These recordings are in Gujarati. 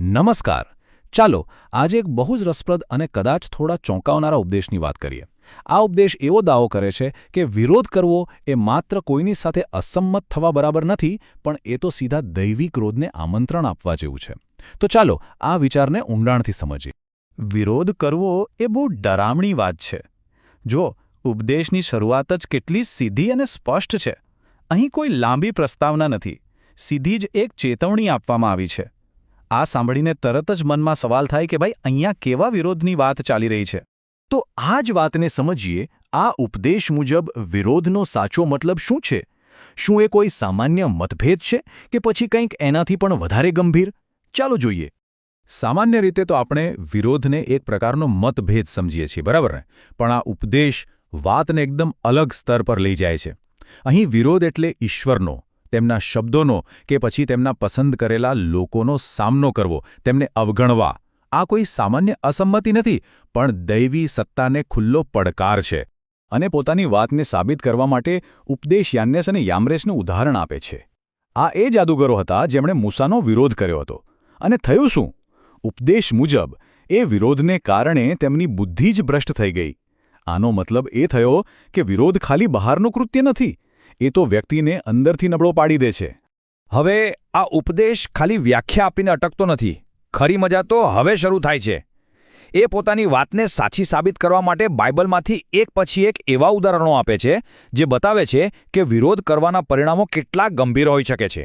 નમસ્કાર. ચાલો આજે એક બહુ જ રસપ્રદ અને કદાચ થોડા ચોંકાવનારા ઉપદેશની વાત કરીએ. આ ઉપદેશ એવો દાવો કરે છે કે વિરોધ કરવો એ માત્ર કોઈની સાથે અસંમત થવા બરાબર નથી, પણ એ તો સીધા દૈવી ક્રોધને આમંત્રણ આપવા જેવું છે. તો ચાલો આ વિચારને ઊંડાણથી સમજીએ. વિરોધ કરવો એ બહુ ડરામણી વાત છે. જો ઉપદેશની શરૂઆત જ કેટલી સીધી અને સ્પષ્ટ છે. અહીં કોઈ લાંબી પ્રસ્તાવના નથી, સીધી જ એક ચેતવણી આપવામાં આવી છે. આ સાંભળીને તરત જ મનમાં સવાલ થાય કે ભાઈ અહીંયા કેવા વિરોધની વાત ચાલી રહી છે. તો આ જ વાતને સમજીએ. આ ઉપદેશ મુજબ વિરોધનો સાચો મતલબ શું છે? શું એ કોઈ સામાન્ય મતભેદ છે કે પછી કંઈક એનાથી પણ વધારે ગંભીર? ચાલો જોઈએ. સામાન્ય રીતે તો આપણે વિરોધને એક પ્રકારનો મતભેદ સમજીએ છીએ, બરાબર ને? પણ આ ઉપદેશ વાતને એકદમ અલગ સ્તર પર લઈ જાય છે. અહીં વિરોધ એટલે ઈશ્વરનો, તેમના શબ્દોનો કે પછી તેમના પસંદ કરેલા લોકોનો સામનો કરવો, તેમને અવગણવા. આ કોઈ સામાન્ય અસંમતિ નથી, પણ દૈવી સત્તાને ખુલ્લો પડકાર છે. અને પોતાની વાતને સાબિત કરવા માટે ઉપદેશ યાન્નેસ અને યામ્રેસનું ઉદાહરણ આપે છે. આ એ જાદુગરો હતા જેમણે મૂસાનો વિરોધ કર્યો હતો. અને થયું શું? ઉપદેશ મુજબ એ વિરોધને કારણે તેમની બુદ્ધિ જ ભ્રષ્ટ થઈ ગઈ. આનો મતલબ એ થયો કે વિરોધ ખાલી બહારનું કૃત્ય નથી, એ તો વ્યક્તિને અંદરથી નબળો પાડી દે છે. હવે આ ઉપદેશ ખાલી વ્યાખ્યા આપીને અટકતો નથી. ખરી મજા તો હવે શરૂ થાય છે. એ પોતાની વાતને સાચી સાબિત કરવા માટે બાઇબલમાંથી એક પછી એક એવા ઉદાહરણો આપે છે જે બતાવે છે કે વિરોધ કરવાના પરિણામો કેટલા ગંભીર હોઈ શકે છે.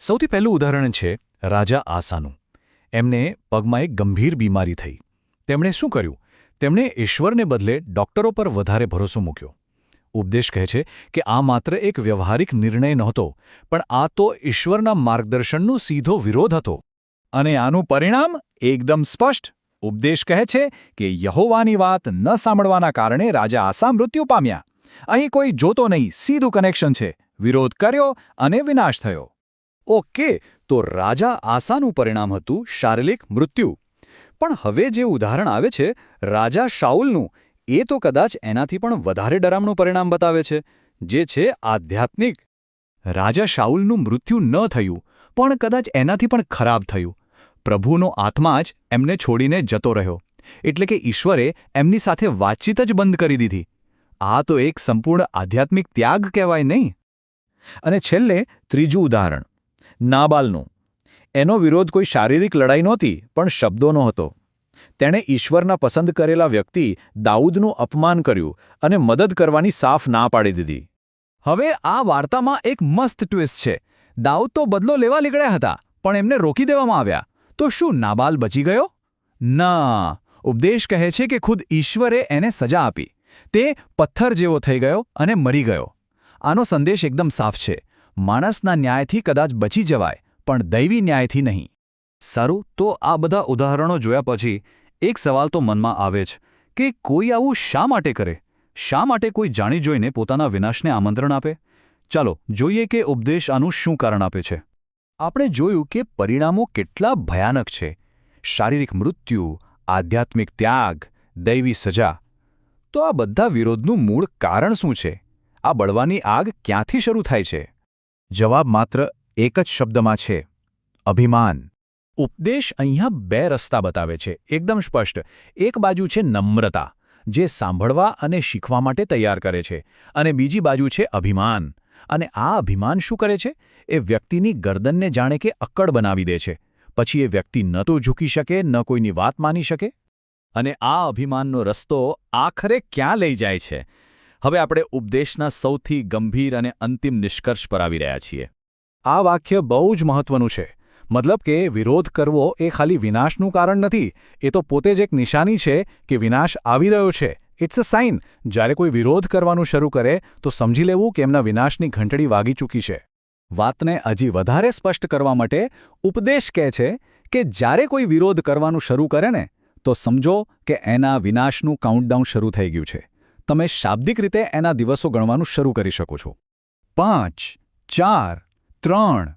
સૌથી પહેલું ઉદાહરણ છે રાજા આસાનું. એમને પગમાં એક ગંભીર બીમારી થઈ. તેમણે શું કર્યું? તેમણે ઈશ્વરને બદલે ડોક્ટરો પર વધારે ભરોસો મૂક્યો. ઉપદેશ કહે છે કે આ માત્ર એક વ્યવહારિક નિર્ણય નહોતો, પણ આ તો ઈશ્વરના માર્ગદર્શનનો સીધો વિરોધ હતો. અને આનું પરિણામ એકદમ સ્પષ્ટ. ઉપદેશ કહે છે કે યહોવાની વાત ન સાંભળવાના કારણે રાજા આસા મૃત્યુ પામ્યા. અહીં કોઈ જોતો નહીં, સીધું કનેક્શન છે. વિરોધ કર્યો અને વિનાશ થયો. ઓકે, તો રાજા આસાનું પરિણામ હતું શારીરિક મૃત્યુ. પણ હવે જે ઉદાહરણ આવે છે રાજા શાઉલનું, એ તો કદાચ એનાથી પણ વધારે ડરામણું પરિણામ બતાવે છે, જે છે આધ્યાત્મિક. રાજા શાઉલનું મૃત્યુ ન થયું, પણ કદાચ એનાથી પણ ખરાબ થયું. પ્રભુનો આત્મા જ એમને છોડીને જતો રહ્યો. એટલે કે ઈશ્વરે એમની સાથે વાતચીત જ બંધ કરી દીધી. આ તો એક સંપૂર્ણ આધ્યાત્મિક ત્યાગ કહેવાય નહીં? અને છેલ્લે ત્રીજું ઉદાહરણ, નાબાલનું. એનો વિરોધ કોઈ શારીરિક લડાઈ નહોતી, પણ શબ્દોનો હતો. તેણે ઈશ્વરના પસંદ કરેલા વ્યક્તિ દાઉદનું અપમાન કર્યું અને મદદ કરવાની સાફ ના પાડી દીધી. હવે આ વાર્તામાં એક મસ્ત ટ્વિસ્ટ છે. દાઉદ તો બદલો લેવા નીકળ્યા હતા, પણ એમને રોકી દેવામાં આવ્યા. તો શું નાબાલ બચી ગયો? ના. ઉપદેશ કહે છે કે ખુદ ઈશ્વરે એને સજા આપી. તે પથ્થર જેવો થઈ ગયો અને મરી ગયો. આનો સંદેશ એકદમ સાફ છે. માણસના ન્યાયથી કદાચ બચી જવાય, પણ દૈવી ન્યાયથી નહીં. સારું, તો આ બધા ઉદાહરણો જોયા પછી એક સવાલ તો મનમાં આવે જ કે કોઈ આવું શા માટે કરે? શા માટે કોઈ જાણી જોઈને પોતાના વિનાશને આમંત્રણ આપે? ચાલો જોઈએ કે ઉપદેશ આનું શું કારણ આપે છે. આપણે જોયું કે પરિણામો કેટલા ભયાનક છે. શારીરિક મૃત્યુ, આધ્યાત્મિક ત્યાગ, દૈવી સજા. તો આ બધા વિરોધનું મૂળ કારણ શું છે? આ બળવાની આગ ક્યાંથી શરૂ થાય છે? જવાબ માત્ર એક જ શબ્દમાં છે: અભિમાન. ઉપદેશ અહીંયા બે રસ્તા બતાવે છે, એકદમ સ્પષ્ટ. એક બાજુ છે નમ્રતા, જે સાંભળવા અને શીખવા માટે તૈયાર કરે છે, અને બીજી બાજુ છે અભિમાન. અને આ અભિમાન શું કરે છે? એ વ્યક્તિની ગરદનને જાણે કે અક્કડ બનાવી દે છે. પછી એ વ્યક્તિ ન તો ઝૂકી શકે, ન કોઈની વાત માની શકે. અને આ અભિમાનનો રસ્તો આખરે ક્યાં લઈ જાય છે? હવે આપણે ઉપદેશના સૌથી ગંભીર અને અંતિમ નિષ્કર્ષ પર આવી રહ્યા છીએ. આ વાક્ય બહુ જ મહત્વનું છે. મતલબ કે વિરોધ કરવો એ ખાલી વિનાશનું કારણ નથી, એ તો પોતે જ એક નિશાની છે કે વિનાશ આવી રહ્યો છે. It's a sign. જ્યારે કોઈ વિરોધ કરવાનું શરૂ કરે તો સમજી લેવું કે એમના વિનાશની ઘંટડી વાગી ચૂકી છે. વાતને હજી વધારે સ્પષ્ટ કરવા માટે ઉપદેશ કહે છે કે જ્યારે કોઈ વિરોધ કરવાનું શરૂ કરે ને, તો સમજો કે એના વિનાશનું કાઉન્ટડાઉન શરૂ થઈ ગયું છે. તમે શાબ્દિક રીતે એના દિવસો ગણવાનું શરૂ કરી શકો છો. 5, 4, 3.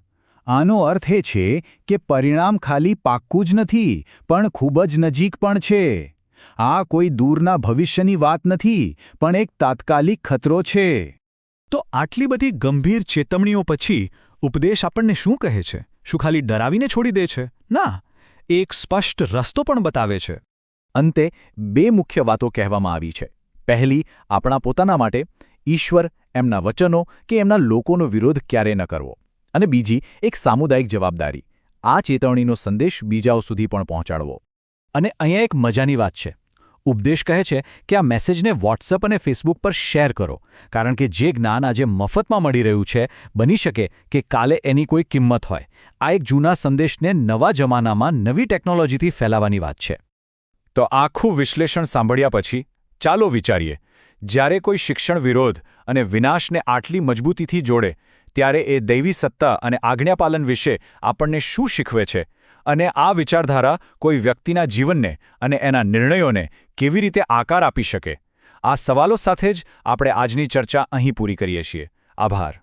આનો અર્થ એ છે કે પરિણામ ખાલી પાક્કું જ નથી, પણ ખૂબ જ નજીક પણ છે. આ કોઈ દૂરના ભવિષ્યની વાત નથી, પણ એક તાત્કાલિક ખતરો છે. તો આટલી બધી ગંભીર ચેતવણીઓ પછી ઉપદેશ આપણને શું કહે છે? શું ખાલી ડરાવીને છોડી દે છે? ના. એક સ્પષ્ટ રસ્તો પણ બતાવે છે. અંતે બે મુખ્ય વાતો કહેવામાં આવી છે. પહેલી, આપણા પોતાના માટે ઈશ્વર, એમના વચનો કે એમના લોકોનો વિરોધ ક્યારે ન કરવો. અને બીજી, એક સામુદાયિક જવાબદારી, આ ચેતવણીનો સંદેશ બીજાઓ સુધી પણ પહોંચાડવો. અને અહીંયા એક મજાની વાત છે. ઉપદેશ કહે છે કે આ મેસેજને વોટ્સએપ અને ફેસબુક પર શેર કરો, કારણ કે જે જ્ઞાન આજે મફતમાં મળી રહ્યું છે, બની શકે કે કાલે એની કોઈ કિંમત હોય. આ એક જૂના સંદેશને નવા જમાનામાં નવી ટેકનોલોજીથી ફેલાવવાની વાત છે. તો આખું વિશ્લેષણ સાંભળ્યા પછી ચાલો વિચારીએ, જ્યારે કોઈ શિક્ષણ વિરોધ અને વિનાશને આટલી મજબૂતીથી જોડે, ત્યારે એ દૈવી સત્તા અને આજ્ઞાપાલન વિશે આપણને શું શીખવે છે, અને આ વિચારધારા કોઈ વ્યક્તિના જીવનને અને એના નિર્ણયોને કેવી રીતે આકાર આપી શકે? આ સવાલો સાથે જ આપણે આજની ચર્ચા અહીં પૂરી કરીએ છીએ. આભાર.